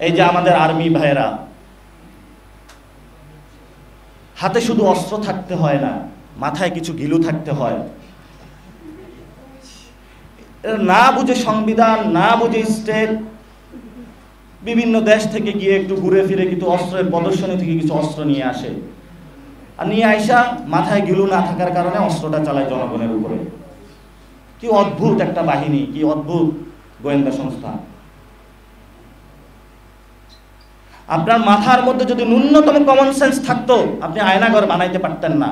এই যে আমাদের আর্মি ভাইয়েরা, হাতে শুধু অস্ত্র থাকতে হয় না, মাথায় কিছু গিলু থাকতে হয়। না বুঝে সংবিধান, না বুঝে স্টেট, বিভিন্ন দেশ থেকে গিয়ে একটু ঘুরে ফিরে কিন্তু অস্ত্রের প্রদর্শনী থেকে কিছু অস্ত্র নিয়ে আসে, আর নিয়ে আইসা মাথায় গিলু না থাকার কারণে অস্ত্রটা চালায় জনগণের উপরে। কি অদ্ভুত একটা বাহিনী, কি অদ্ভুত গোয়েন্দা সংস্থা। আপনার মাথার মধ্যে যদি ন্যূনতম কমন সেন্স থাকতো, আপনি আয়নাঘর বানাইতে পারতেন না।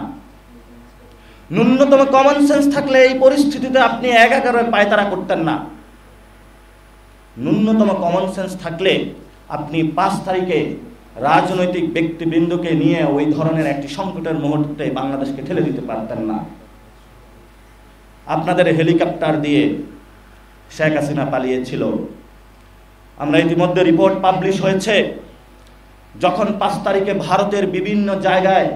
ন্যূনতম কমন সেন্স থাকলে এই পরিস্থিতিতে আপনি একাকারের পায়তারা করতেন না। ন্যূনতম কমন সেন্স থাকলে আপনি 5 তারিখে রাজনৈতিক ব্যক্তিবৃন্দকে নিয়ে ওই ধরনের একটি সংকটের মুহূর্তে বাংলাদেশকে ঠেলে দিতে পারতেন না। আপনাদের হেলিকপ্টার দিয়ে শেখ হাসিনা পালিয়েছিল। আমরা ইতিমধ্যে রিপোর্ট পাবলিশ হয়েছে, যখন 5 তারিখে ভারতের বিভিন্ন জায়গায়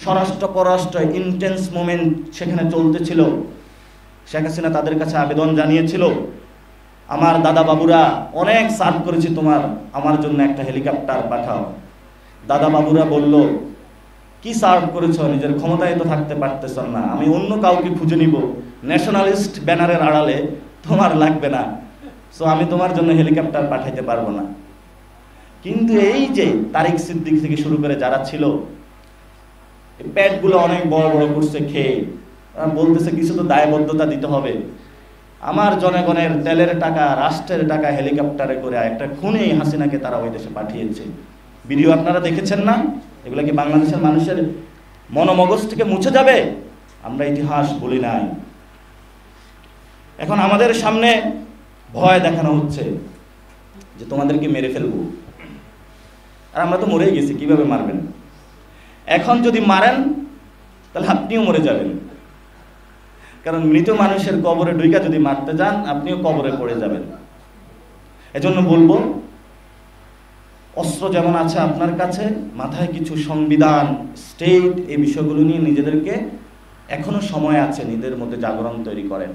স্বরাষ্ট্র পররাষ্ট্র ইন্টেন্স মুভমেন্ট সেখানে চলতেছিল, শেখ হাসিনা তাদের কাছে আবেদন জানিয়েছিল, আমার দাদা বাবুরা অনেক সার্ভ করেছি, আমার জন্য একটা হেলিকপ্টার পাঠাও। দাদা বাবুরা বলল, কি সার্ভ করেছো, নিজের ক্ষমতায় তো থাকতে পারতেছ না, আমি অন্য কাউকে খুঁজে নিব, ন্যাশনালিস্ট ব্যানারের আড়ালে তোমার লাগবে না, সো আমি তোমার জন্য হেলিকপ্টার পাঠাইতে পারবো না। কিন্তু এই যে তারিক সিদ্দিক থেকে শুরু করে যারা ছিল, পেটগুলো অনেক বড় বড় করছে খেয়ে, বলতেছে কিছু তো দায়বদ্ধতা দিতে হবে, আমার জনগণের তেলের টাকা, রাষ্ট্রের টাকা হেলিকপ্টারে করে একটা খুনি হাসিনাকে তারা ওই দেশে পাঠিয়েছে। ভিডিও আপনারা দেখেছেন না? এগুলো কি বাংলাদেশের মানুষের মনোমগজ থেকে মুছে যাবে? আমরা ইতিহাস বলি নাই। এখন আমাদের সামনে ভয় দেখানো হচ্ছে যে তোমাদেরকে মেরে ফেলবো, আর আমরা তো মরেই গেছি, কিভাবে মারবেন? এখন যদি মারেন তাহলে আপনিও মরে যাবেন, কারণ মৃত মানুষের কবরে ঢুইকা যদি মারতে যান আপনিও কবরে পড়ে যাবেন। এজন্য বলবো, অস্ত্র যেমন আছে আপনার কাছে, মাথায় কিছু সংবিধান, স্টেট, এই বিষয়গুলো নিয়ে নিজেদেরকে, এখনো সময় আছে, নিজেদের মধ্যে জাগরণ তৈরি করেন।